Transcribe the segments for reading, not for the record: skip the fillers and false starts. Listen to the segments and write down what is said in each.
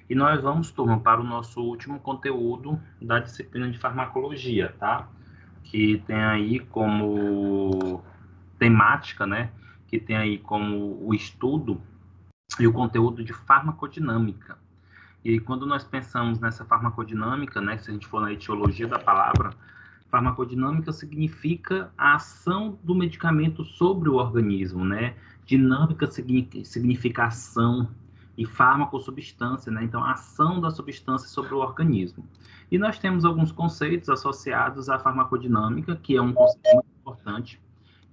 E nós vamos, turma, para o nosso último conteúdo da disciplina de farmacologia, tá? Que tem aí como temática, né? Que tem aí como o estudo e o conteúdo de farmacodinâmica. E aí, quando nós pensamos nessa farmacodinâmica, né? Se a gente for na etiologia da palavra, farmacodinâmica significa a ação do medicamento sobre o organismo, né? Dinâmica significa ação e fármaco, substância, né? Então, a ação da substância sobre o organismo. E nós temos alguns conceitos associados à farmacodinâmica, que é um conceito muito importante,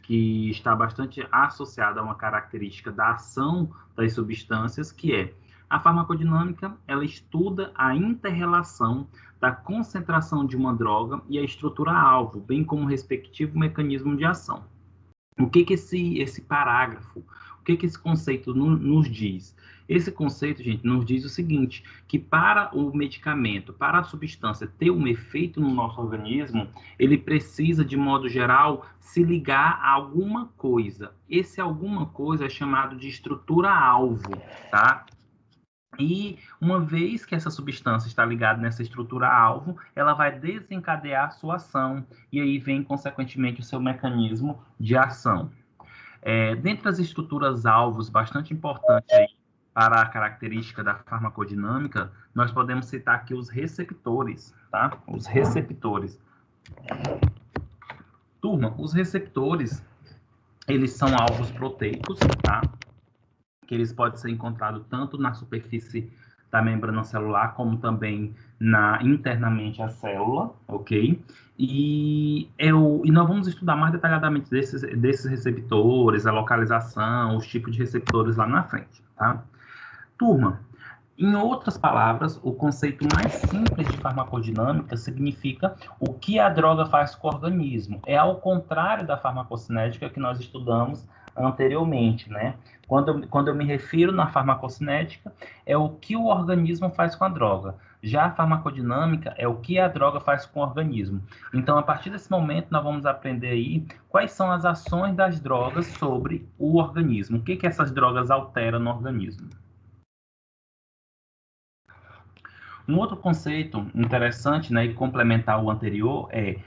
que está bastante associado a uma característica da ação das substâncias, que é a farmacodinâmica. Ela estuda a inter-relação da concentração de uma droga e a estrutura-alvo, bem como o respectivo mecanismo de ação. O que esse parágrafo, o que esse conceito nos diz? Esse conceito, gente, nos diz o seguinte, que para o medicamento, para a substância ter um efeito no nosso organismo, ele precisa, de modo geral, se ligar a alguma coisa. Esse alguma coisa é chamado de estrutura-alvo, tá? E uma vez que essa substância está ligada nessa estrutura-alvo, ela vai desencadear a sua ação, e aí vem, consequentemente, o seu mecanismo de ação. Dentre as estruturas-alvos bastante importantes aí para a característica da farmacodinâmica, nós podemos citar aqui os receptores, tá? Os receptores. Turma, os receptores, eles são alvos proteicos, tá? Que eles podem ser encontrados tanto na superfície da membrana celular, como também internamente a célula, ok? E nós vamos estudar mais detalhadamente desses receptores, a localização, os tipos de receptores lá na frente, tá? Turma, em outras palavras, o conceito mais simples de farmacodinâmica significa o que a droga faz com o organismo. É ao contrário da farmacocinética que nós estudamos anteriormente, né? Quando eu me refiro na farmacocinética, é o que o organismo faz com a droga. Já a farmacodinâmica é o que a droga faz com o organismo. Então, a partir desse momento, nós vamos aprender aí quais são as ações das drogas sobre o organismo. O que essas drogas alteram no organismo. Um outro conceito interessante, né, e complementar o anterior, é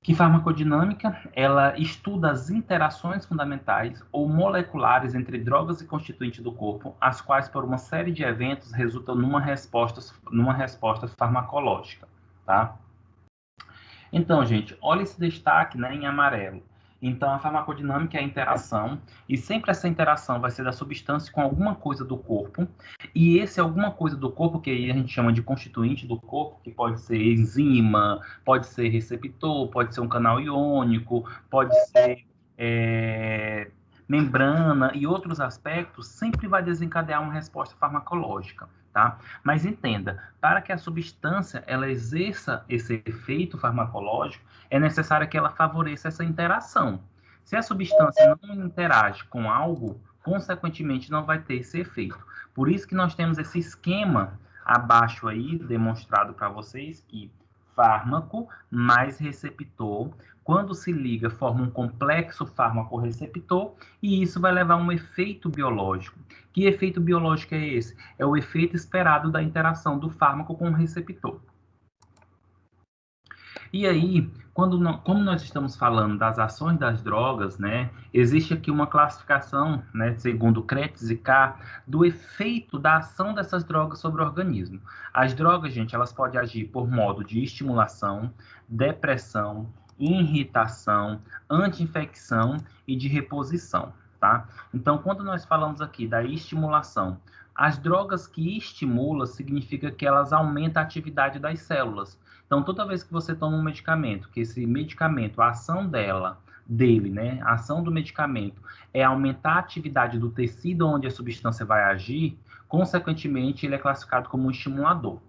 que farmacodinâmica, ela estuda as interações fundamentais ou moleculares entre drogas e constituintes do corpo, as quais, por uma série de eventos, resultam numa resposta farmacológica, tá? Então, gente, olha esse destaque, né, em amarelo. Então, a farmacodinâmica é a interação, e sempre essa interação vai ser da substância com alguma coisa do corpo, e esse alguma coisa do corpo, que aí a gente chama de constituinte do corpo, que pode ser enzima, pode ser receptor, pode ser um canal iônico, pode ser membrana e outros aspectos, sempre vai desencadear uma resposta farmacológica, tá? Mas entenda, para que a substância ela exerça esse efeito farmacológico, é necessário que ela favoreça essa interação. Se a substância não interage com algo, consequentemente não vai ter esse efeito. Por isso que nós temos esse esquema abaixo aí, demonstrado para vocês, que fármaco mais receptor, quando se liga, forma um complexo fármaco-receptor, e isso vai levar a um efeito biológico. Que efeito biológico é esse? É o efeito esperado da interação do fármaco com o receptor. E aí, como nós estamos falando das ações das drogas, né, existe aqui uma classificação, né, segundo Kretz e Carr, do efeito da ação dessas drogas sobre o organismo. As drogas, gente, elas podem agir por modo de estimulação, depressão, irritação, anti-infecção e de reposição, tá? Então, quando nós falamos aqui da estimulação, as drogas que estimulam significa que elas aumentam a atividade das células. Então, toda vez que você toma um medicamento, que esse medicamento, a ação dele, né, a ação do medicamento é aumentar a atividade do tecido onde a substância vai agir, consequentemente, ele é classificado como um estimulador,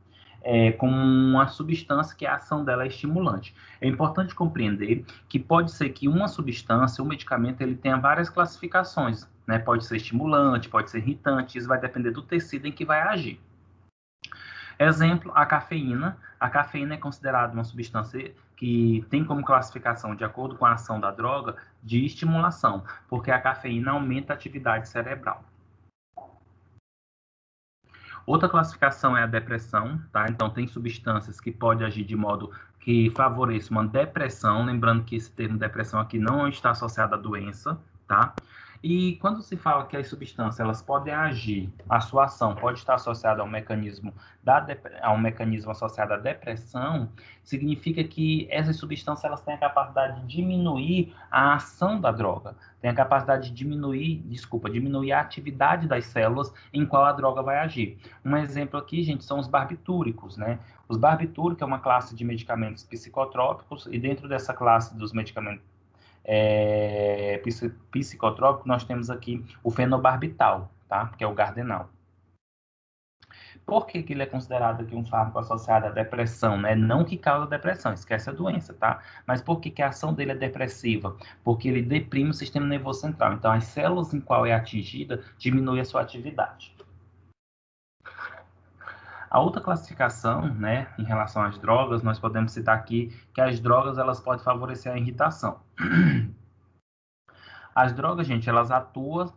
como uma substância que a ação dela é estimulante. É importante compreender que pode ser que uma substância, um medicamento, ele tenha várias classificações, né? Pode ser estimulante, pode ser irritante, isso vai depender do tecido em que vai agir. Exemplo, a cafeína. A cafeína é considerada uma substância que tem como classificação, de acordo com a ação da droga, de estimulação, porque a cafeína aumenta a atividade cerebral. Outra classificação é a depressão, tá? Então, tem substâncias que podem agir de modo que favoreça uma depressão, lembrando que esse termo depressão aqui não está associado à doença, tá? E quando se fala que as substâncias elas podem agir, a sua ação pode estar associada a um mecanismo associado à depressão, significa que essas substâncias elas têm a capacidade de diminuir a ação da droga, tem a capacidade de diminuir a atividade das células em qual a droga vai agir. Um exemplo aqui, gente, são os barbitúricos, né? Os barbitúricos é uma classe de medicamentos psicotrópicos e dentro dessa classe dos medicamentos psicotrópicos nós temos aqui o fenobarbital, tá? Que é o Gardenal. Por que ele é considerado aqui um fármaco associado à depressão, né? Não que causa depressão, esquece a doença, tá? Mas por que a ação dele é depressiva? Porque ele deprime o sistema nervoso central. Então, as células em qual é atingida diminui a sua atividade. A outra classificação, né, em relação às drogas, nós podemos citar aqui que as drogas elas podem favorecer a irritação. As drogas, gente, elas atuam,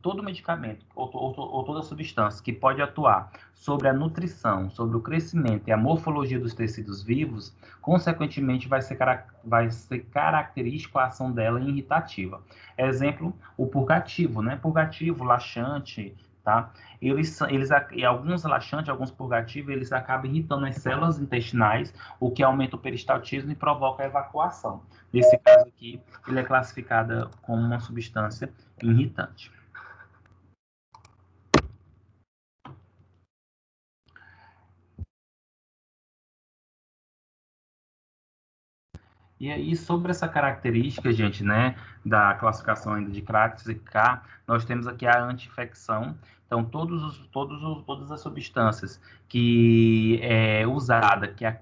todo medicamento ou toda substância que pode atuar sobre a nutrição, sobre o crescimento e a morfologia dos tecidos vivos, consequentemente vai ser característico a ação dela em irritativa. Exemplo, o purgativo, né? Purgativo, laxante, tá? E alguns laxantes, alguns purgativos, eles acabam irritando as células intestinais, o que aumenta o peristaltismo e provoca a evacuação. Nesse caso aqui, ele é classificada como uma substância irritante. E aí, sobre essa característica, gente, né, da classificação ainda de Kratis e K, nós temos aqui a anti-infecção. Então, todas as substâncias que é usada, que é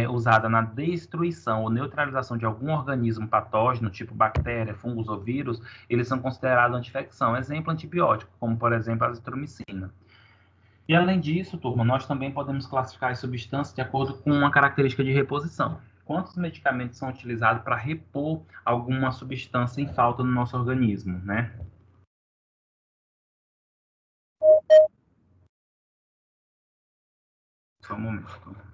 usada na destruição ou neutralização de algum organismo patógeno, tipo bactéria, fungos ou vírus, eles são considerados anti-infecção. Exemplo, antibiótico, como, por exemplo, a azitromicina. E além disso, turma, nós também podemos classificar as substâncias de acordo com uma característica de reposição. Quantos medicamentos são utilizados para repor alguma substância em falta no nosso organismo, né? Só um momento.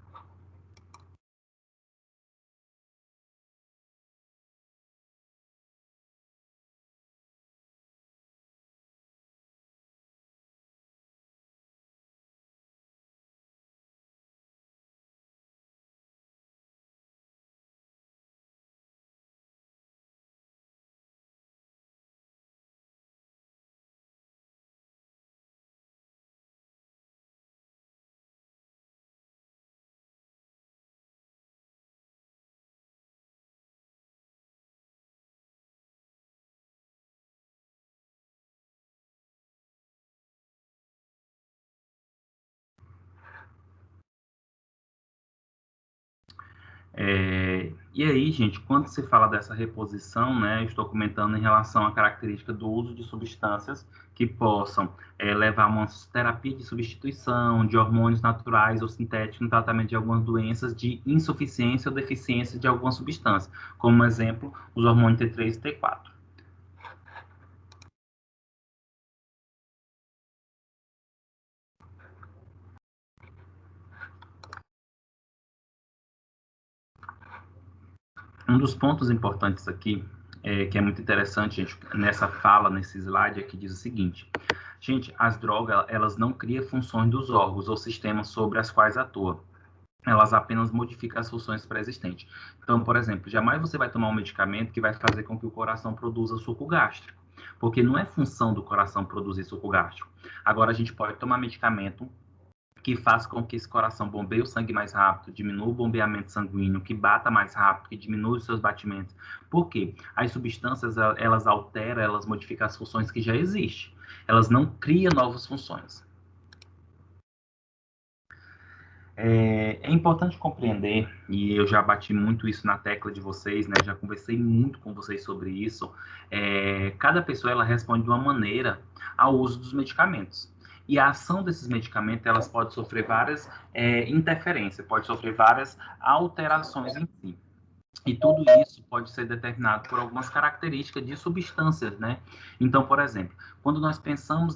E aí, gente, quando se fala dessa reposição, né, eu estou comentando em relação à característica do uso de substâncias que possam levar a uma terapia de substituição de hormônios naturais ou sintéticos no tratamento de algumas doenças de insuficiência ou deficiência de alguma substância, como exemplo, os hormônios T3 e T4. Um dos pontos importantes aqui, que é muito interessante, gente, nessa fala, nesse slide aqui, diz o seguinte: gente, as drogas, elas não criam funções dos órgãos ou sistemas sobre as quais atuam. Elas apenas modificam as funções pré-existentes. Então, por exemplo, jamais você vai tomar um medicamento que vai fazer com que o coração produza suco gástrico, porque não é função do coração produzir suco gástrico. Agora, a gente pode tomar medicamento que faz com que esse coração bombeie o sangue mais rápido, diminua o bombeamento sanguíneo, que bata mais rápido, que diminua os seus batimentos. Por quê? As substâncias, elas alteram, elas modificam as funções que já existem. Elas não criam novas funções. É importante compreender, e eu já bati muito isso na tecla de vocês, né? Já conversei muito com vocês sobre isso. Cada pessoa ela responde de uma maneira ao uso dos medicamentos. E a ação desses medicamentos elas pode sofrer várias interferências, pode sofrer várias alterações em si. E tudo isso pode ser determinado por algumas características de substâncias, né? Então, por exemplo, quando nós pensamos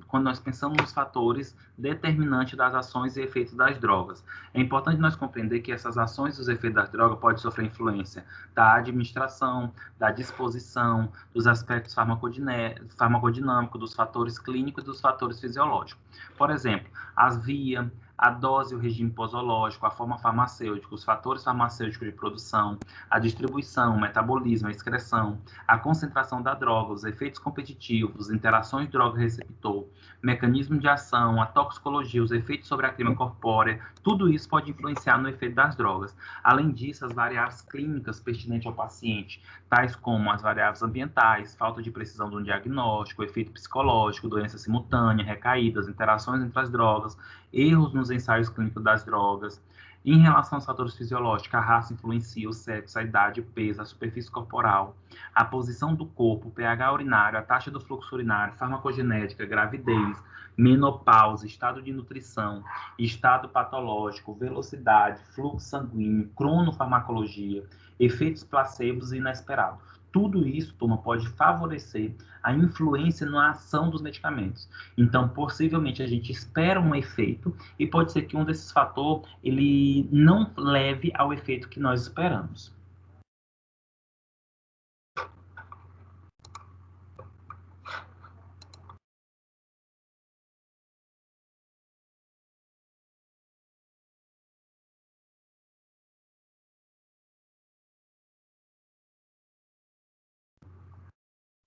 quando nós pensamos nos fatores determinantes das ações e efeitos das drogas, é importante nós compreender que essas ações e os efeitos das drogas podem sofrer influência da administração, da disposição, dos aspectos farmacodinâmicos, dos fatores clínicos e dos fatores fisiológicos. Por exemplo, as vias, a dose e o regime posológico, a forma farmacêutica, os fatores farmacêuticos de produção, a distribuição, o metabolismo, a excreção, a concentração da droga, os efeitos competitivos, interações droga-receptor, mecanismo de ação, a toxicologia, os efeitos sobre a clima corpórea, tudo isso pode influenciar no efeito das drogas. Além disso, as variáveis clínicas pertinentes ao paciente, tais como as variáveis ambientais, falta de precisão de um diagnóstico, efeito psicológico, doença simultânea, recaídas, interações entre as drogas, erros nos ensaios clínicos das drogas. Em relação aos fatores fisiológicos, a raça influencia o sexo, a idade, o peso, a superfície corporal, a posição do corpo, o pH urinário, a taxa do fluxo urinário, farmacogenética, gravidez, menopausa, estado de nutrição, estado patológico, velocidade, fluxo sanguíneo, cronofarmacologia, efeitos placebos e inesperados. Tudo isso, turma, pode favorecer a influência na ação dos medicamentos. Então, possivelmente, a gente espera um efeito e pode ser que um desses fatores ele não leve ao efeito que nós esperamos.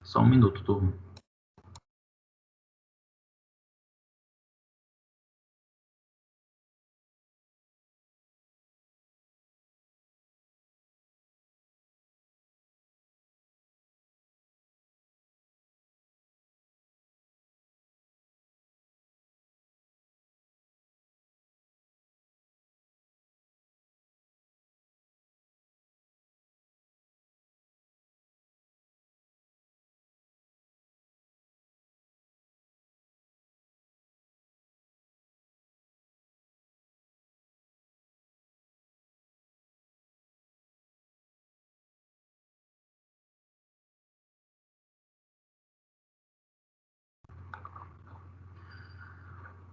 Só um minuto, turma.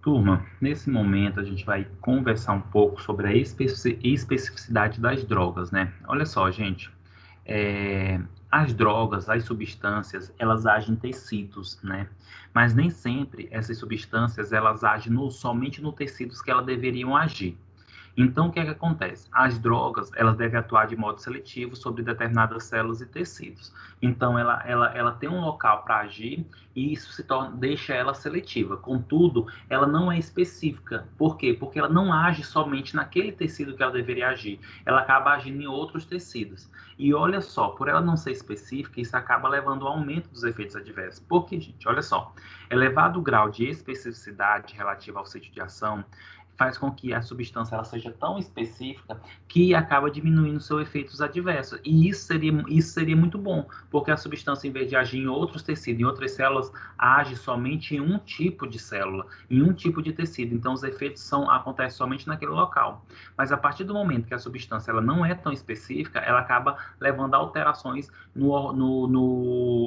Turma, nesse momento a gente vai conversar um pouco sobre a especificidade das drogas, né? Olha só, gente, as drogas, as substâncias, elas agem em tecidos, né? Mas nem sempre essas substâncias, elas agem somente no tecidos que elas deveriam agir. Então, o que é que acontece? As drogas, elas devem atuar de modo seletivo sobre determinadas células e tecidos. Então, ela tem um local para agir e isso deixa ela seletiva. Contudo, ela não é específica. Por quê? Porque ela não age somente naquele tecido que ela deveria agir. Ela acaba agindo em outros tecidos. E olha só, por ela não ser específica, isso acaba levando ao aumento dos efeitos adversos. Por quê, gente? Olha só. Elevado grau de especificidade relativa ao sítio de ação faz com que a substância ela seja tão específica que acaba diminuindo seus efeitos adversos. E isso seria muito bom, porque a substância, em vez de agir em outros tecidos, em outras células, age somente em um tipo de célula, em um tipo de tecido. Então, os efeitos acontecem somente naquele local. Mas a partir do momento que a substância ela não é tão específica, ela acaba levando a alterações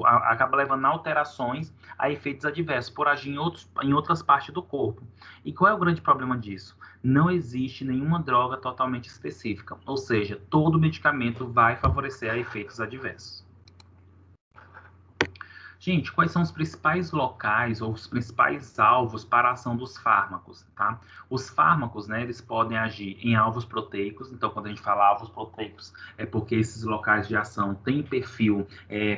acaba levando a alterações a efeitos adversos por agir em outras partes do corpo. E qual é o grande problema disso? Não existe nenhuma droga totalmente específica, ou seja, todo medicamento vai favorecer a efeitos adversos. Gente, quais são os principais locais ou os principais alvos para a ação dos fármacos, tá? Os fármacos, né, eles podem agir em alvos proteicos, então quando a gente fala alvos proteicos, é porque esses locais de ação têm perfil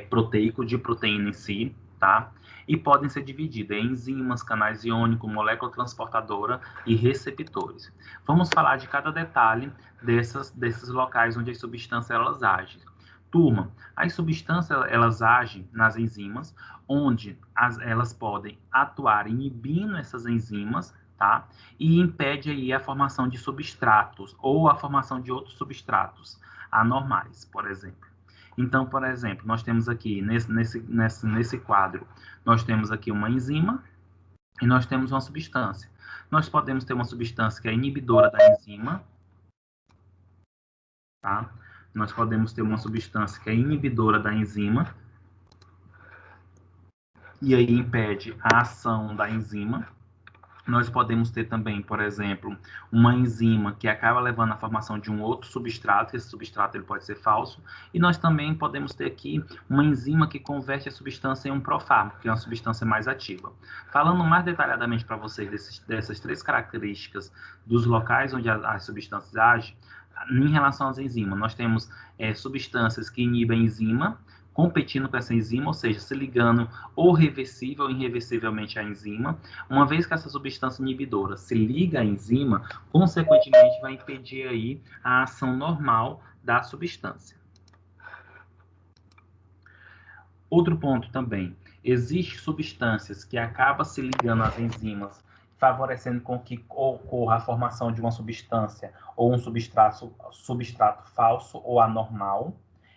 proteico de proteína em si, tá? E podem ser divididos em enzimas, canais iônicos, molécula transportadora e receptores. Vamos falar de cada detalhe desses locais onde as substâncias elas agem. Turma, as substâncias elas agem nas enzimas, onde elas podem atuar inibindo essas enzimas, tá? E impede aí a formação de substratos ou a formação de outros substratos anormais, por exemplo. Então, por exemplo, nós temos aqui nesse quadro, nós temos aqui uma enzima e nós temos uma substância. Nós podemos ter uma substância que é inibidora da enzima, tá? nós podemos ter uma substância que é inibidora da enzima, e aí impede a ação da enzima. Nós podemos ter também, por exemplo, uma enzima que acaba levando à formação de um outro substrato, esse substrato ele pode ser falso, e nós também podemos ter aqui uma enzima que converte a substância em um profármaco, que é uma substância mais ativa. Falando mais detalhadamente para vocês dessas três características dos locais onde as substâncias agem, em relação às enzimas, nós temos substâncias que inibem a enzima, competindo com essa enzima, ou seja, se ligando ou reversível ou irreversivelmente à enzima. Uma vez que essa substância inibidora se liga à enzima, consequentemente vai impedir aí a ação normal da substância. Outro ponto também, existem substâncias que acabam se ligando às enzimas, favorecendo com que ocorra a formação de uma substância ou um substrato falso ou anormal,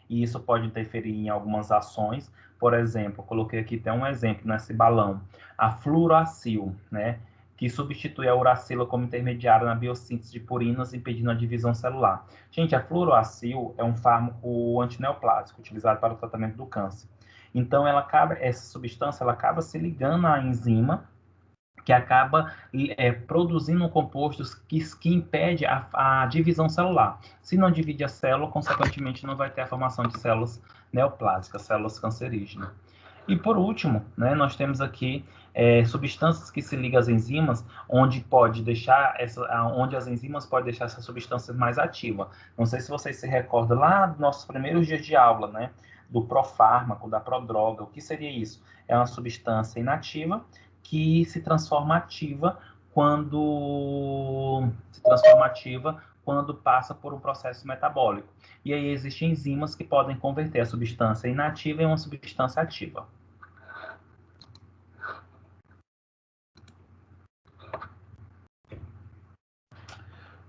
e isso pode interferir em algumas ações. Por exemplo, coloquei aqui até um exemplo nesse balão, a fluoroacil, né, que substitui a uracila como intermediária na biossíntese de purinas, impedindo a divisão celular. Gente, a fluoroacil é um fármaco antineoplásico utilizado para o tratamento do câncer. Então, essa substância ela acaba se ligando à enzima, que acaba produzindo um composto que impede a divisão celular. Se não divide a célula, consequentemente, não vai ter a formação de células neoplásicas, células cancerígenas. E, por último, né, nós temos aqui substâncias que se ligam às enzimas, onde as enzimas podem deixar essa substância mais ativa. Não sei se vocês se recordam lá dos nossos primeiros dias de aula, né, do profármaco, da prodroga. O que seria isso? É uma substância inativa que se transforma ativa quando passa por um processo metabólico. E aí existem enzimas que podem converter a substância inativa em uma substância ativa.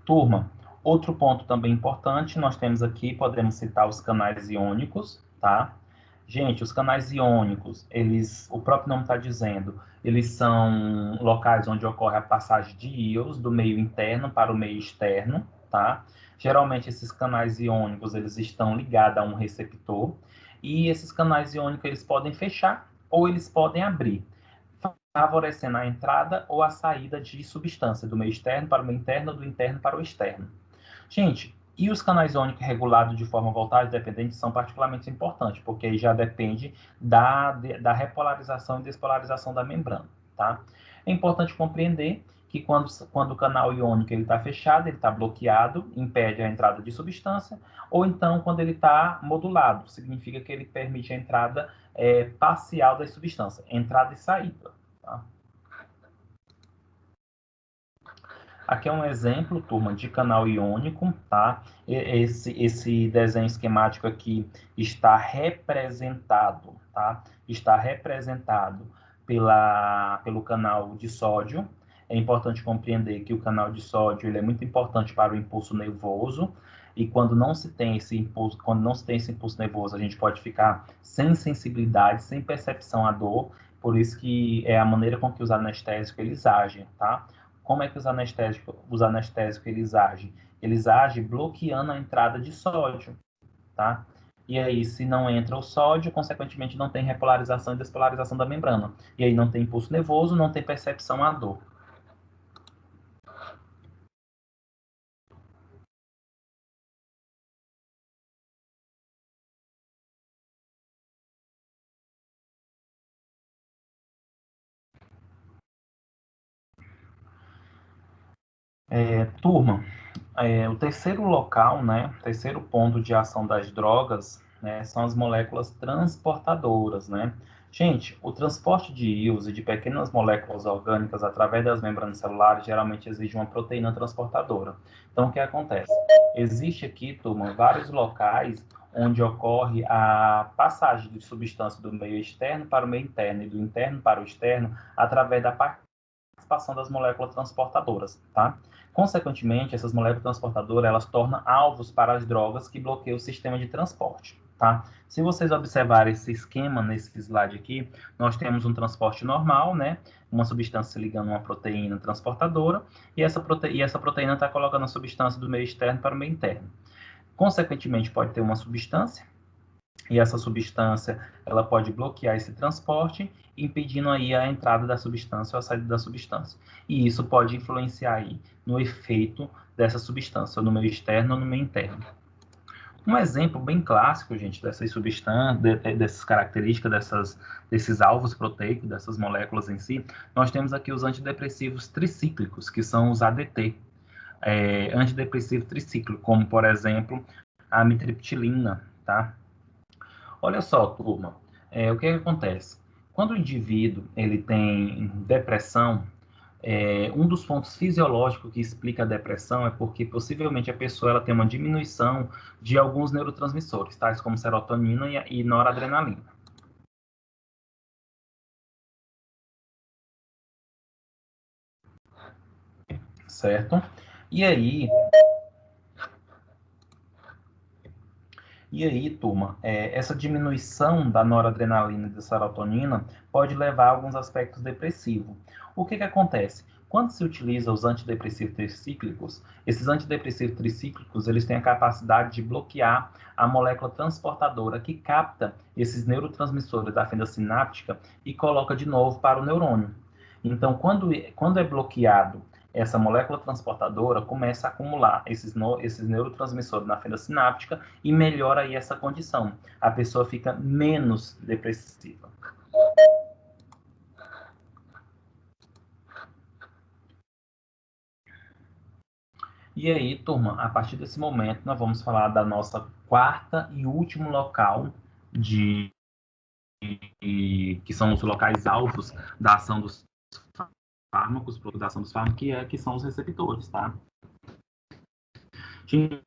Turma, outro ponto também importante, nós temos aqui, podemos citar os canais iônicos, tá? Gente, os canais iônicos, o próprio nome está dizendo, eles são locais onde ocorre a passagem de íons do meio interno para o meio externo, tá? Geralmente esses canais iônicos, eles estão ligados a um receptor, e esses canais iônicos, eles podem fechar ou eles podem abrir, favorecendo a entrada ou a saída de substância do meio externo para o meio interno, do interno para o externo. Gente, e os canais iônicos regulados de forma voltagem dependente são particularmente importantes, porque aí já depende da repolarização e despolarização da membrana, tá? É importante compreender que quando o canal iônico está fechado, ele está bloqueado, impede a entrada de substância, ou então quando ele está modulado, significa que ele permite a entrada parcial da substância, entrada e saída. Tá? Aqui é um exemplo, turma, de canal iônico, tá? Esse desenho esquemático aqui está representado, tá? Está representado pelo canal de sódio. É importante compreender que o canal de sódio ele é muito importante para o impulso nervoso, e quando não se tem esse impulso nervoso, a gente pode ficar sem sensibilidade, sem percepção à dor, por isso que é a maneira com que os anestésicos eles agem, tá? Como é que os anestésicos eles agem? Eles agem bloqueando a entrada de sódio, tá? E aí, se não entra o sódio, consequentemente não tem repolarização e despolarização da membrana. E aí não tem impulso nervoso, não tem percepção à dor. Turma, o terceiro local, né, o terceiro ponto de ação das drogas, né, são as moléculas transportadoras, né? Gente, o transporte de íons e de pequenas moléculas orgânicas através das membranas celulares geralmente exige uma proteína transportadora. Então, o que acontece? Existe aqui, turma, vários locais onde ocorre a passagem de substância do meio externo para o meio interno e do interno para o externo através da participação das moléculas transportadoras, tá? Consequentemente, essas moléculas transportadoras, elas tornam alvos para as drogas que bloqueiam o sistema de transporte, tá? Se vocês observarem esse esquema nesse slide aqui, nós temos um transporte normal, né? Uma substância se ligando a uma proteína transportadora, e essa proteína está colocando a substância do meio externo para o meio interno. Consequentemente, pode ter uma substância, e essa substância ela pode bloquear esse transporte, impedindo aí a entrada da substância ou a saída da substância. E isso pode influenciar aí no efeito dessa substância, ou no meio externo ou no meio interno. Um exemplo bem clássico, gente, dessas substâncias, dessas características, desses alvos proteicos, dessas moléculas em si, nós temos aqui os antidepressivos tricíclicos, que são os ADT. Antidepressivo tricíclico, como, por exemplo, a amitriptilina, tá? Olha só, turma, o que acontece? Quando o indivíduo ele tem depressão, um dos pontos fisiológicos que explica a depressão é porque possivelmente a pessoa ela tem uma diminuição de alguns neurotransmissores, tais como serotonina e noradrenalina. Certo? E aí, turma, essa diminuição da noradrenalina e da serotonina pode levar a alguns aspectos depressivos. O que acontece? Quando se utiliza os antidepressivos tricíclicos, esses antidepressivos tricíclicos, eles têm a capacidade de bloquear a molécula transportadora que capta esses neurotransmissores da fenda sináptica e coloca de novo para o neurônio. Então, quando é bloqueado essa molécula transportadora, começa a acumular esses neurotransmissores na fenda sináptica e melhora aí essa condição. A pessoa fica menos depressiva. E aí, turma, a partir desse momento, nós vamos falar da nossa quarta e último local que são os locais alvos da ação dos fármacos, da ação dos fármacos, que são os receptores, tá? Gente,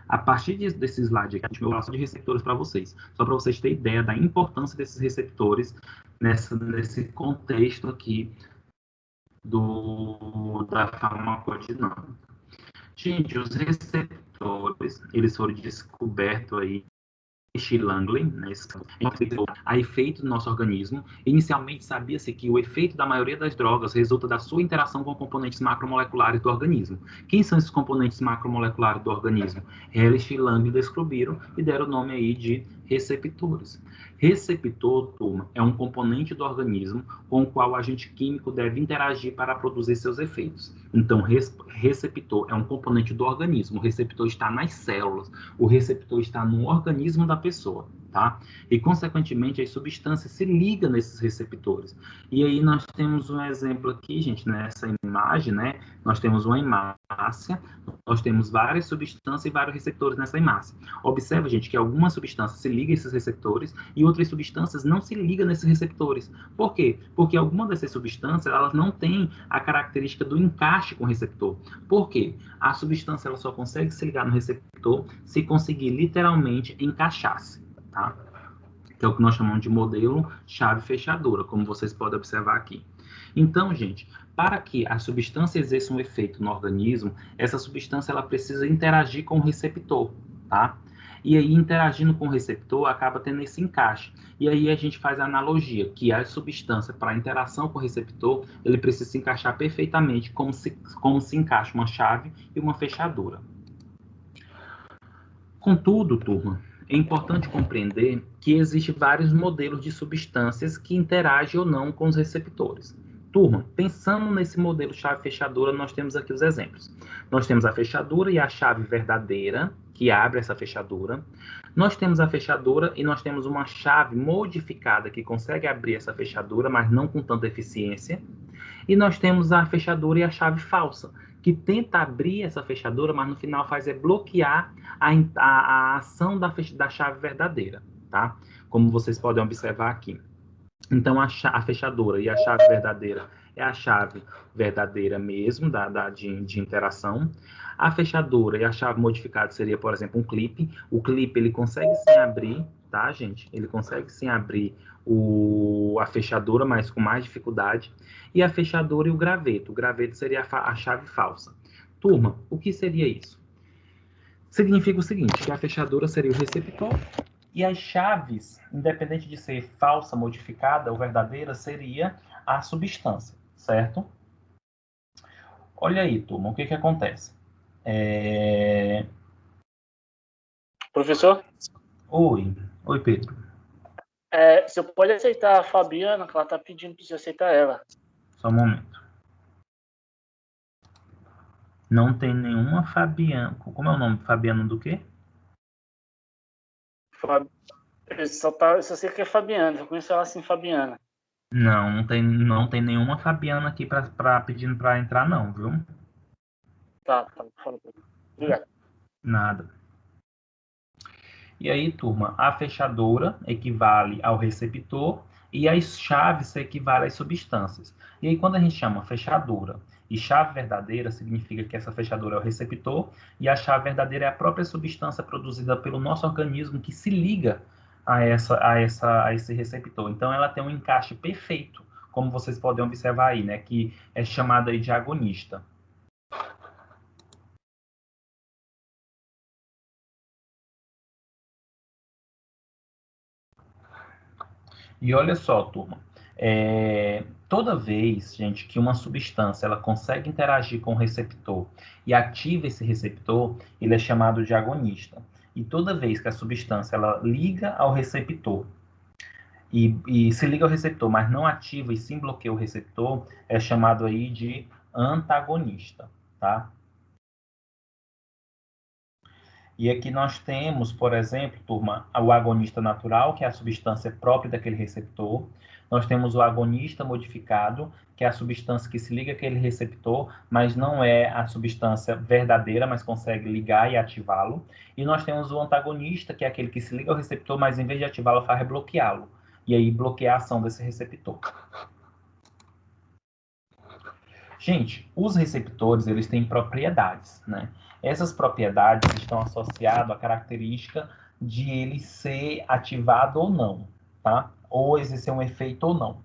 a partir desse slide aqui, a gente vai falar de receptores para vocês. Só para vocês terem ideia da importância desses receptores nesse contexto aqui da farmacodinâmica. Gente, os receptores, eles foram descobertos aí Langley, né, a efeito do nosso organismo. Inicialmente sabia-se que o efeito da maioria das drogas resulta da sua interação com componentes macromoleculares do organismo. Quem são esses componentes macromoleculares do organismo? Ehrlich e Langley descobriram e deram o nome aí de receptores. Receptor, turma, é um componente do organismo com o qual o agente químico deve interagir para produzir seus efeitos. Então, receptor é um componente do organismo. O receptor está nas células. O receptor está no organismo da pessoa, tá? E, consequentemente, as substâncias se ligam nesses receptores. E aí nós temos um exemplo aqui, gente, nessa imagem, né? Nós temos uma hemácia, nós temos várias substâncias e vários receptores nessa hemácia. Observa, gente, que algumas substâncias se ligam a esses receptores e outras substâncias não se ligam nesses receptores. Por quê? Porque algumas dessas substâncias, elas não têm a característica do encaixe com o receptor. Por quê? A substância ela só consegue se ligar no receptor se conseguir literalmente encaixar-se, tá? Que é o que nós chamamos de modelo chave-fechadura, como vocês podem observar aqui. Então, gente, para que a substância exerça um efeito no organismo, essa substância ela precisa interagir com o receptor, tá? E aí, interagindo com o receptor, acaba tendo esse encaixe. E aí a gente faz a analogia, que a substância, para a interação com o receptor, ele precisa se encaixar perfeitamente, como se encaixa uma chave e uma fechadura. Contudo, turma, é importante compreender que existem vários modelos de substâncias que interagem ou não com os receptores. Turma, pensando nesse modelo chave-fechadura, nós temos aqui os exemplos. Nós temos a fechadura e a chave verdadeira, que abre essa fechadura. Nós temos a fechadura e nós temos uma chave modificada que consegue abrir essa fechadura, mas não com tanta eficiência. E nós temos a fechadura e a chave falsa, que tenta abrir essa fechadura, mas no final faz bloquear a ação da chave verdadeira, tá? Como vocês podem observar aqui. Então, a fechadura e a chave verdadeira é a chave verdadeira mesmo, de interação. A fechadura e a chave modificada seria, por exemplo, um clipe. O clipe, ele consegue sim abrir, tá, gente? Ele consegue sim abrir a fechadura, mas com mais dificuldade. E a fechadura e o graveto. O graveto seria a chave falsa. Turma, o que seria isso? Significa o seguinte, que a fechadura seria o receptor e as chaves, independente de ser falsa, modificada ou verdadeira, seria a substância, certo? Olha aí, turma, o que acontece? Professor, Oi. Oi, Pedro. você pode aceitar a Fabiana, que ela tá pedindo para você aceitar ela. Só um momento. Não tem nenhuma Fabiana. Como é o nome? Fabiana do quê? Eu só sei que é Fabiana, eu conheço ela assim, Fabiana. Não tem nenhuma Fabiana aqui pedindo para entrar, não, viu? Tá, fala pra mim. Obrigado. Nada. E aí, turma, a fechadura equivale ao receptor e as chaves equivalem às substâncias. E aí, quando a gente chama fechadura e chave verdadeira, significa que essa fechadura é o receptor e a chave verdadeira é a própria substância produzida pelo nosso organismo que se liga a esse receptor. Então, ela tem um encaixe perfeito, como vocês podem observar aí, né, que é chamada aí de agonista. E olha só, turma, toda vez, gente, que uma substância ela consegue interagir com o receptor e ativa esse receptor, ele é chamado de agonista. E toda vez que a substância ela liga ao receptor e se liga ao receptor, mas não ativa e sim bloqueia o receptor, é chamado aí de antagonista, tá? E aqui nós temos, por exemplo, turma, o agonista natural, que é a substância própria daquele receptor. Nós temos o agonista modificado, que é a substância que se liga àquele receptor, mas não é a substância verdadeira, mas consegue ligar e ativá-lo. E nós temos o antagonista, que é aquele que se liga ao receptor, mas em vez de ativá-lo, faz bloqueá-lo. E aí bloqueia a ação desse receptor. Gente, os receptores, eles têm propriedades, né? Essas propriedades estão associadas à característica de ele ser ativado ou não, tá? Ou exercer um efeito ou não.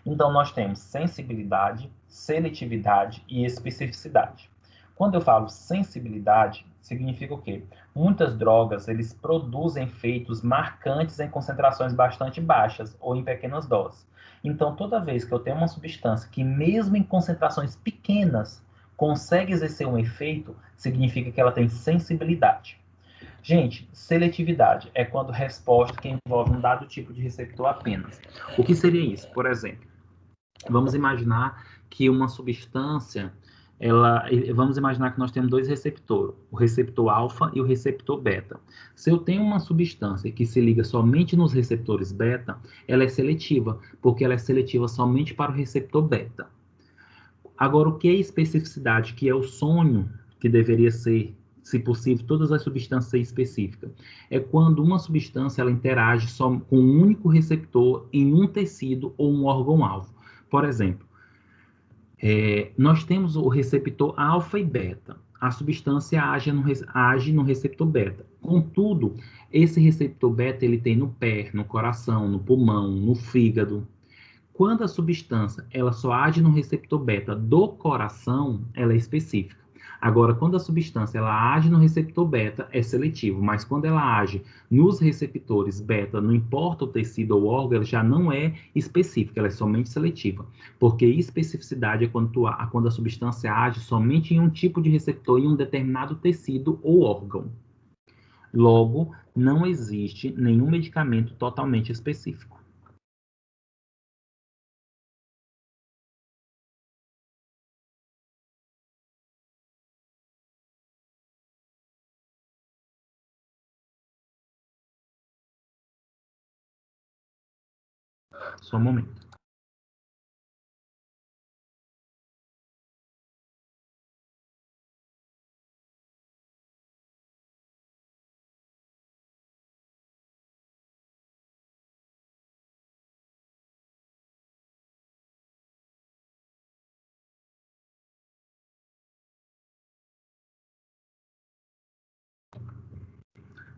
Então, nós temos sensibilidade, seletividade e especificidade. Quando eu falo sensibilidade, significa o quê? Muitas drogas, eles produzem efeitos marcantes em concentrações bastante baixas ou em pequenas doses. Então, toda vez que eu tenho uma substância que, mesmo em concentrações pequenas, consegue exercer um efeito, significa que ela tem sensibilidade. Gente, seletividade é quando resposta que envolve um dado tipo de receptor apenas. O que seria isso? Por exemplo, vamos imaginar que uma substância, vamos imaginar que nós temos dois receptores, o receptor alfa e o receptor beta. Se eu tenho uma substância que se liga somente nos receptores beta, ela é seletiva, porque ela é seletiva somente para o receptor beta. Agora, o que é especificidade, que é o sonho que deveria ser, se possível, todas as substâncias específicas? É quando uma substância ela interage só com um único receptor em um tecido ou um órgão-alvo. Por exemplo, nós temos o receptor alfa e beta. A substância age no receptor beta. Contudo, esse receptor beta ele tem no pé, no coração, no pulmão, no fígado. Quando a substância ela só age no receptor beta do coração, ela é específica. Agora, quando a substância ela age no receptor beta, é seletivo, mas quando ela age nos receptores beta, não importa o tecido ou órgão, ela já não é específica, ela é somente seletiva. Porque especificidade é quando a substância age somente em um tipo de receptor em um determinado tecido ou órgão. Logo, não existe nenhum medicamento totalmente específico. Só um momento.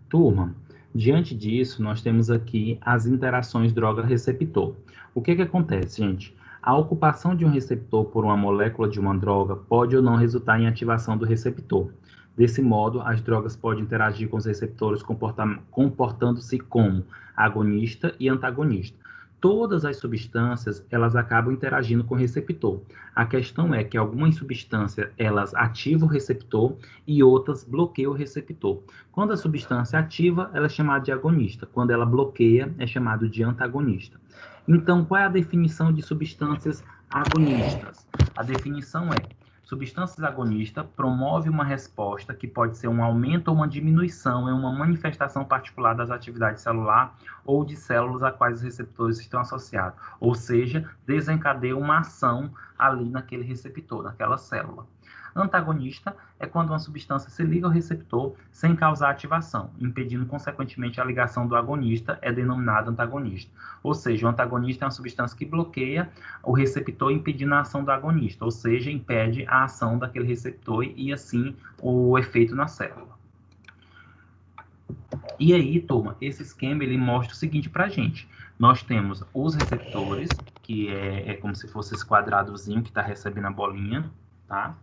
Turma, diante disso, nós temos aqui as interações droga-receptor. O que acontece, gente? A ocupação de um receptor por uma molécula de uma droga pode ou não resultar em ativação do receptor. Desse modo, as drogas podem interagir com os receptores comportando-se como agonista e antagonista. todas as substâncias, elas acabam interagindo com o receptor. A questão é que algumas substâncias, elas ativam o receptor e outras bloqueiam o receptor. Quando a substância ativa, ela é chamada de agonista. Quando ela bloqueia, é chamado de antagonista. Então, qual é a definição de substâncias agonistas? A definição é: substâncias agonistas promove uma resposta que pode ser um aumento ou uma diminuição em uma manifestação particular das atividades celular ou de células a quais os receptores estão associados. Ou seja, desencadeia uma ação ali naquele receptor, naquela célula. Antagonista é quando uma substância se liga ao receptor sem causar ativação, impedindo, consequentemente, a ligação do agonista, é denominado antagonista. Ou seja, o antagonista é uma substância que bloqueia o receptor, impedindo a ação do agonista, ou seja, impede a ação daquele receptor e, assim, o efeito na célula. E aí, turma, esse esquema ele mostra o seguinte para a gente. Nós temos os receptores, que é como se fosse esse quadradozinho que está recebendo a bolinha, tá?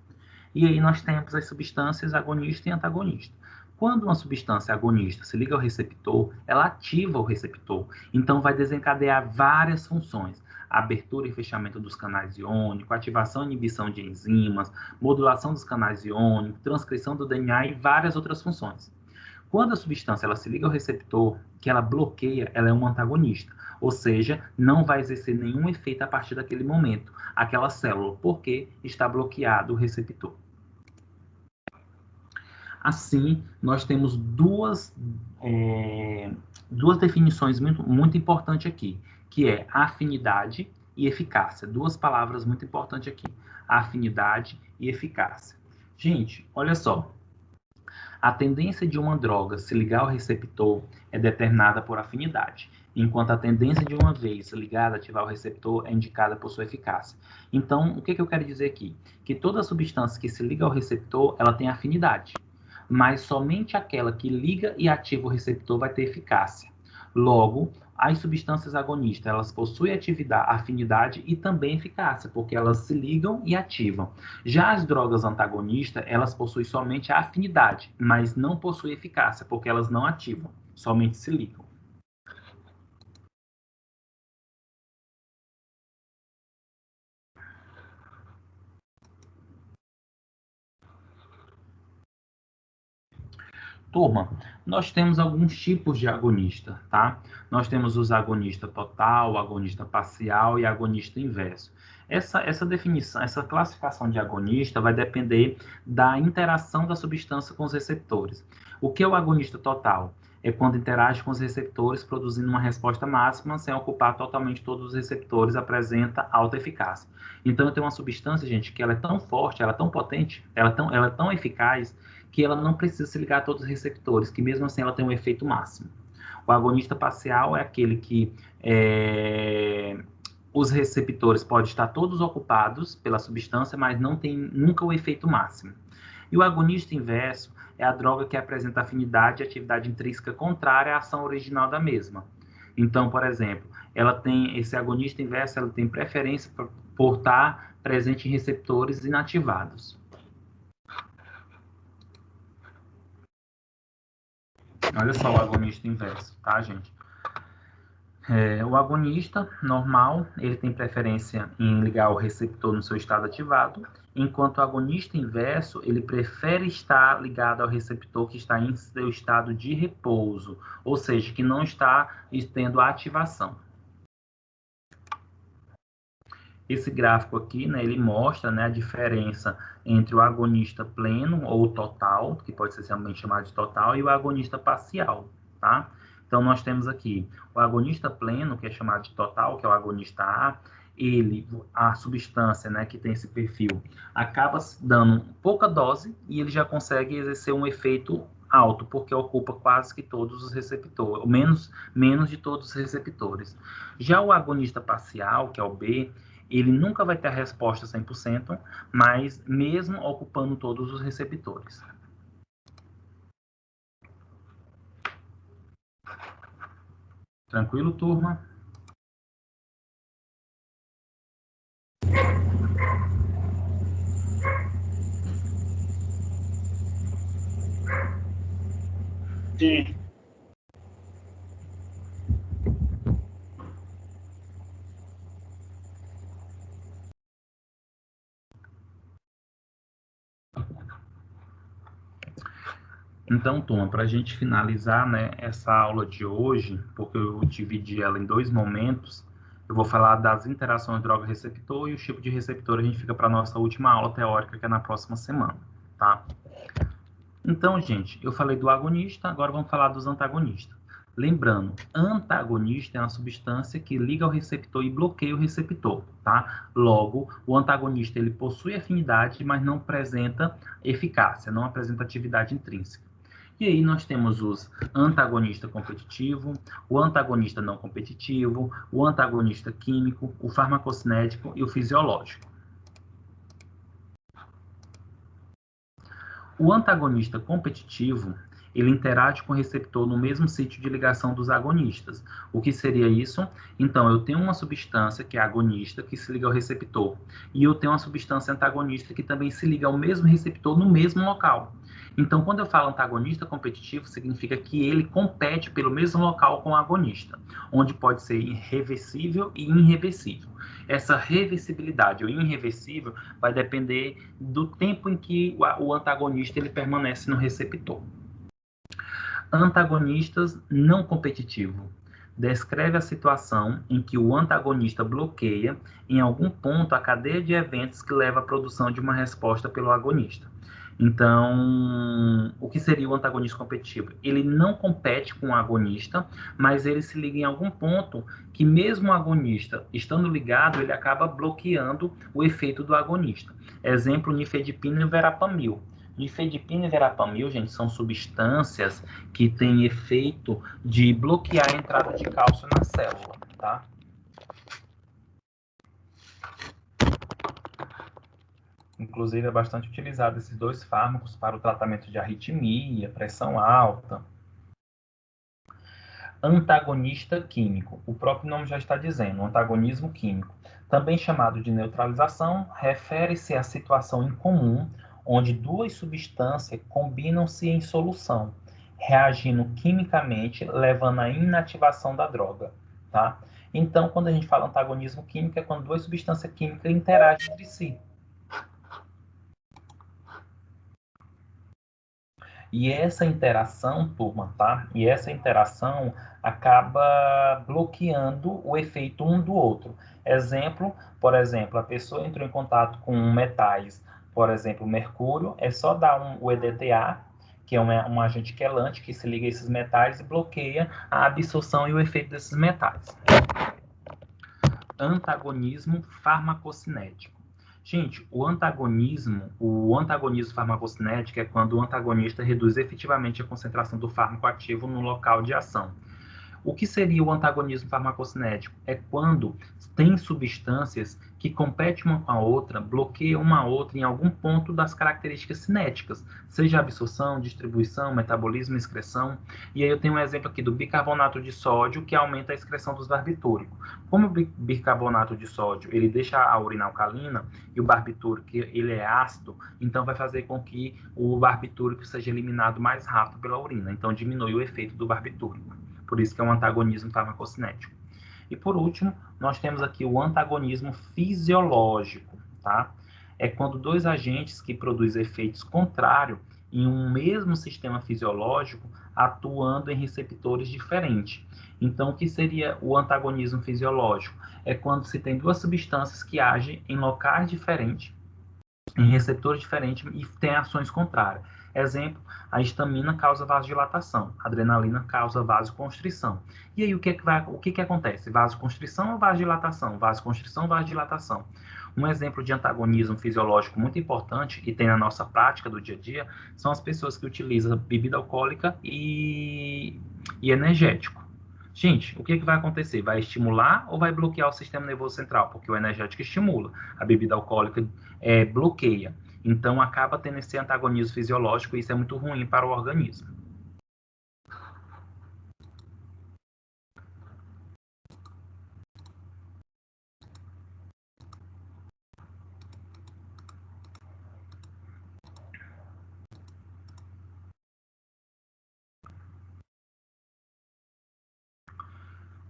E aí nós temos as substâncias agonista e antagonista. Quando uma substância agonista se liga ao receptor, ela ativa o receptor. Então, vai desencadear várias funções. Abertura e fechamento dos canais iônicos, ativação e inibição de enzimas, modulação dos canais iônicos, transcrição do DNA e várias outras funções. Quando a substância ela se liga ao receptor, que ela bloqueia, ela é um antagonista. Ou seja, não vai exercer nenhum efeito a partir daquele momento, aquela célula, porque está bloqueado o receptor. Assim, nós temos duas definições muito importantes aqui, que é afinidade e eficácia. Duas palavras muito importantes aqui, afinidade e eficácia. Gente, olha só. A tendência de uma droga se ligar ao receptor é determinada por afinidade, enquanto a tendência de uma vez ligada a ativar o receptor é indicada por sua eficácia. Então, o que eu quero dizer aqui? Que toda substância que se liga ao receptor, ela tem afinidade, mas somente aquela que liga e ativa o receptor vai ter eficácia. Logo, as substâncias agonistas, elas possuem afinidade e também eficácia, porque elas se ligam e ativam. Já as drogas antagonistas, elas possuem somente a afinidade, mas não possuem eficácia, porque elas não ativam, somente se ligam. Turma, nós temos alguns tipos de agonista, tá? Nós temos os agonista total, agonista parcial e agonista inverso. Essa definição, essa classificação de agonista vai depender da interação da substância com os receptores. O que é o agonista total? É quando interage com os receptores, produzindo uma resposta máxima, sem ocupar totalmente todos os receptores, apresenta alta eficácia. Então, eu tenho uma substância, gente, que ela é tão forte, ela é tão potente, ela é tão eficaz, que ela não precisa se ligar a todos os receptores, que mesmo assim ela tem um efeito máximo. O agonista parcial é aquele que os receptores podem estar todos ocupados pela substância, mas não tem nunca o efeito máximo. E o agonista inverso é a droga que apresenta afinidade e atividade intrínseca contrária à ação original da mesma. Então, por exemplo, esse agonista inverso ela tem preferência por estar presente em receptores inativados. Olha só o agonista inverso, tá, gente? O agonista normal, ele tem preferência em ligar o receptor no seu estado ativado, enquanto o agonista inverso, ele prefere estar ligado ao receptor que está em seu estado de repouso, ou seja, que não está tendo ativação. Esse gráfico aqui, né, ele mostra, né, a diferença entre o agonista pleno ou total, que pode ser também chamado de total, e o agonista parcial, tá? Então, nós temos aqui o agonista pleno, que é chamado de total, que é o agonista A, a substância, né, que tem esse perfil, acaba dando pouca dose e ele já consegue exercer um efeito alto, porque ocupa quase que todos os receptores, menos de todos os receptores. Já o agonista parcial, que é o B, ele nunca vai ter a resposta 100%, mas mesmo ocupando todos os receptores. Tranquilo, turma? Sim. Então, turma, para a gente finalizar, né, essa aula de hoje, porque eu dividi ela em dois momentos, eu vou falar das interações droga-receptor e o tipo de receptor a gente fica para a nossa última aula teórica, que é na próxima semana, tá? Então, gente, eu falei do agonista, agora vamos falar dos antagonistas. Lembrando, antagonista é uma substância que liga ao receptor e bloqueia o receptor, tá? Logo, o antagonista ele possui afinidade, mas não apresenta eficácia, não apresenta atividade intrínseca. E aí nós temos os antagonista competitivo, o antagonista não competitivo, o antagonista químico, o farmacocinético e o fisiológico. O antagonista competitivo, ele interage com o receptor no mesmo sítio de ligação dos agonistas. O que seria isso? Então, eu tenho uma substância que é agonista, que se liga ao receptor, e eu tenho uma substância antagonista que também se liga ao mesmo receptor no mesmo local. Então, quando eu falo antagonista competitivo, significa que ele compete pelo mesmo local com o agonista, onde pode ser irreversível e irreversível. Essa reversibilidade ou irreversível vai depender do tempo em que o antagonista ele permanece no receptor. Antagonistas não competitivos. Descreve a situação em que o antagonista bloqueia, em algum ponto, a cadeia de eventos que leva à produção de uma resposta pelo agonista. Então, o que seria o antagonista competitivo? Ele não compete com o agonista, mas ele se liga em algum ponto que mesmo o agonista estando ligado, ele acaba bloqueando o efeito do agonista. Exemplo, nifedipina e verapamil. Nifedipina e verapamil, gente, são substâncias que têm efeito de bloquear a entrada de cálcio na célula, tá? Inclusive, é bastante utilizado esses dois fármacos para o tratamento de arritmia, pressão alta. Antagonista químico. O próprio nome já está dizendo, antagonismo químico. Também chamado de neutralização, refere-se à situação incomum onde duas substâncias combinam-se em solução, reagindo quimicamente, levando à inativação da droga, tá? Então, quando a gente fala antagonismo químico, é quando duas substâncias químicas interagem entre si. E essa interação, turma, tá? E essa interação acaba bloqueando o efeito um do outro. Exemplo, por exemplo, a pessoa entrou em contato com metais, por exemplo, mercúrio, é só dar o EDTA, que é um agente quelante que se liga a esses metais e bloqueia a absorção e o efeito desses metais. Antagonismo farmacocinético. Gente, o antagonismo farmacocinético é quando o antagonista reduz efetivamente a concentração do fármaco ativo no local de ação. O que seria o antagonismo farmacocinético? É quando tem substâncias que competem uma com a outra, bloqueiam uma a outra em algum ponto das características cinéticas, seja absorção, distribuição, metabolismo, excreção. E aí eu tenho um exemplo aqui do bicarbonato de sódio, que aumenta a excreção dos barbitúricos. Como o bicarbonato de sódio ele deixa a urina alcalina e o barbitúrico ele é ácido, então vai fazer com que o barbitúrico seja eliminado mais rápido pela urina, então diminui o efeito do barbitúrico. Por isso que é um antagonismo farmacocinético. E por último, nós temos aqui o antagonismo fisiológico, tá? É quando dois agentes que produzem efeitos contrários em um mesmo sistema fisiológico atuando em receptores diferentes. Então, o que seria o antagonismo fisiológico? É quando se tem duas substâncias que agem em locais diferentes, em receptores diferentes e têm ações contrárias. Exemplo, a histamina causa vasodilatação, a adrenalina causa vasoconstrição. E aí o que acontece? Vasoconstrição ou vasodilatação? Vasoconstrição ou vasodilatação? Um exemplo de antagonismo fisiológico muito importante que tem na nossa prática do dia a dia são as pessoas que utilizam bebida alcoólica e energético. Gente, o que vai acontecer? Vai estimular ou vai bloquear o sistema nervoso central? Porque o energético estimula, a bebida alcoólica bloqueia. Então, acaba tendo esse antagonismo fisiológico e isso é muito ruim para o organismo.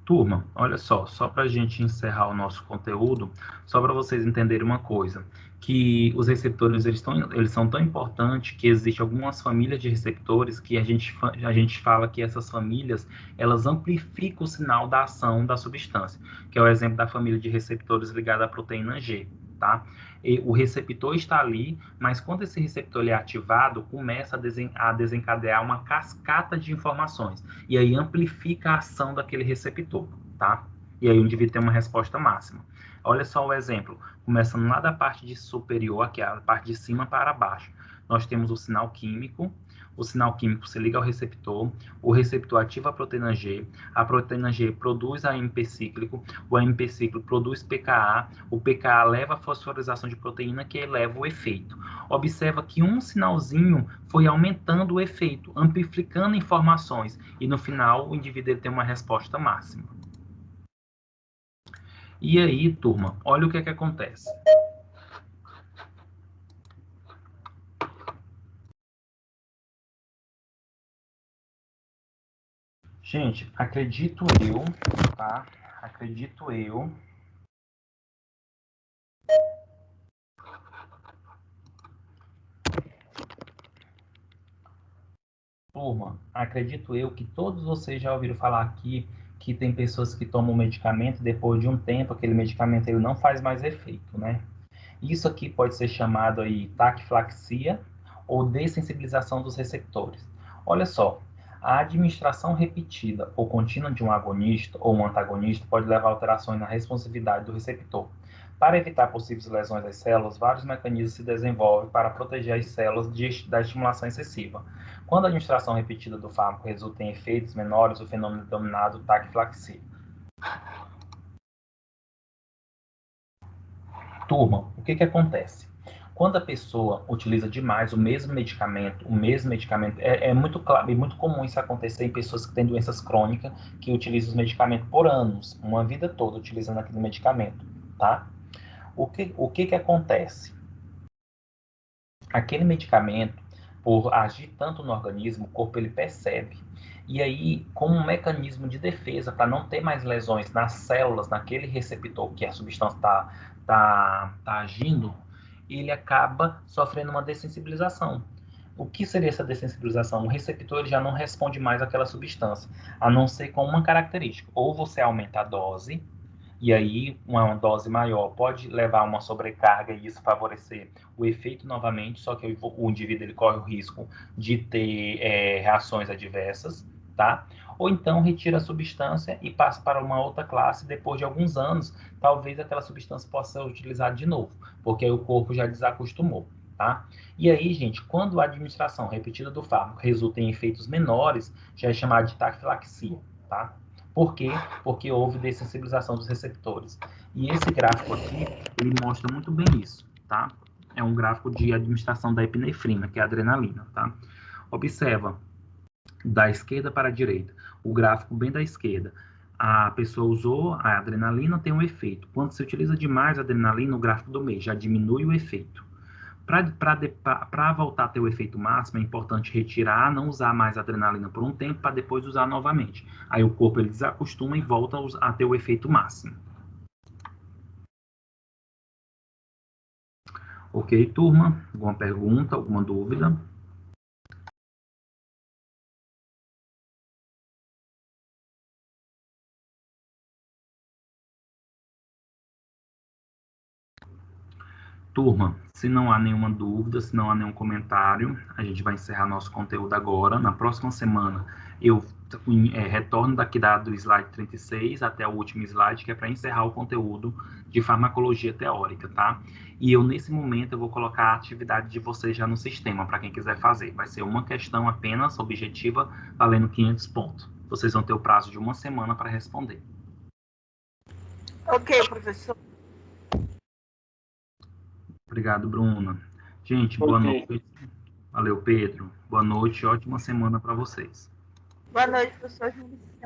Turma, olha só para a gente encerrar o nosso conteúdo, só para vocês entenderem uma coisa, que os receptores eles são tão importantes que existem algumas famílias de receptores que a gente fala que essas famílias elas amplificam o sinal da ação da substância, que é o exemplo da família de receptores ligada à proteína G, tá? E o receptor está ali, mas quando esse receptor ele é ativado, começa a desencadear uma cascata de informações, e aí amplifica a ação daquele receptor, tá? E aí o indivíduo tem uma resposta máxima. Olha só o exemplo, começando lá da parte de superior, aqui a parte de cima para baixo. Nós temos o sinal químico se liga ao receptor, o receptor ativa a proteína G produz AMP cíclico, o AMP cíclico produz pKa, o pKa leva a fosforização de proteína que eleva o efeito. Observa que um sinalzinho foi aumentando o efeito, amplificando informações, e no final o indivíduo tem uma resposta máxima. E aí, turma, olha o que acontece. Gente, acredito eu, tá? Acredito eu. Turma, acredito eu que todos vocês já ouviram falar aqui que tem pessoas que tomam medicamento e depois de um tempo aquele medicamento ele não faz mais efeito, né? Isso aqui pode ser chamado aí taquifilaxia ou dessensibilização dos receptores. Olha só, a administração repetida ou contínua de um agonista ou um antagonista pode levar a alterações na responsividade do receptor. Para evitar possíveis lesões às células, vários mecanismos se desenvolvem para proteger as células da estimulação excessiva. Quando a administração repetida do fármaco resulta em efeitos menores, o fenômeno é denominado taquifilaxia. Turma, o que acontece? Quando a pessoa utiliza demais o mesmo medicamento é muito claro e muito comum isso acontecer em pessoas que têm doenças crônicas, que utilizam os medicamentos por anos, uma vida toda utilizando aquele medicamento, tá? O que acontece? Aquele medicamento, por agir tanto no organismo, o corpo ele percebe. E aí, como um mecanismo de defesa, para não ter mais lesões nas células, naquele receptor que a substância está agindo, ele acaba sofrendo uma dessensibilização. O que seria essa dessensibilização? O receptor ele já não responde mais àquela substância, a não ser com uma característica. Ou você aumenta a dose, e aí uma dose maior pode levar a uma sobrecarga e isso favorecer o efeito novamente, só que o indivíduo ele corre o risco de ter reações adversas, tá? Ou então retira a substância e passa para uma outra classe, depois de alguns anos, talvez aquela substância possa ser utilizada de novo, porque aí o corpo já desacostumou, tá? E aí, gente, quando a administração repetida do fármaco resulta em efeitos menores, já é chamado de taquifilaxia, tá? Por quê? Porque houve dessensibilização dos receptores. E esse gráfico aqui, ele mostra muito bem isso, tá? É um gráfico de administração da epinefrina, que é a adrenalina, tá? Observa, da esquerda para a direita, o gráfico bem da esquerda. A pessoa usou a adrenalina, tem um efeito. Quando se utiliza demais a adrenalina, o gráfico do meio já diminui o efeito. Para voltar a ter o efeito máximo, é importante retirar, não usar mais adrenalina por um tempo, para depois usar novamente. Aí o corpo ele desacostuma e volta a ter o efeito máximo. Ok, turma? Alguma pergunta, alguma dúvida? Turma, se não há nenhuma dúvida, se não há nenhum comentário, a gente vai encerrar nosso conteúdo agora. Na próxima semana, eu retorno daqui do slide 36 até o último slide, que é para encerrar o conteúdo de farmacologia teórica, tá? E eu, nesse momento, eu vou colocar a atividade de vocês já no sistema, para quem quiser fazer. Vai ser uma questão apenas, objetiva, valendo 500 pontos. Vocês vão ter o prazo de uma semana para responder. Ok, professor. Obrigado, Bruna. Gente, boa noite. Valeu, Pedro. Boa noite, ótima semana para vocês. Boa noite, professor.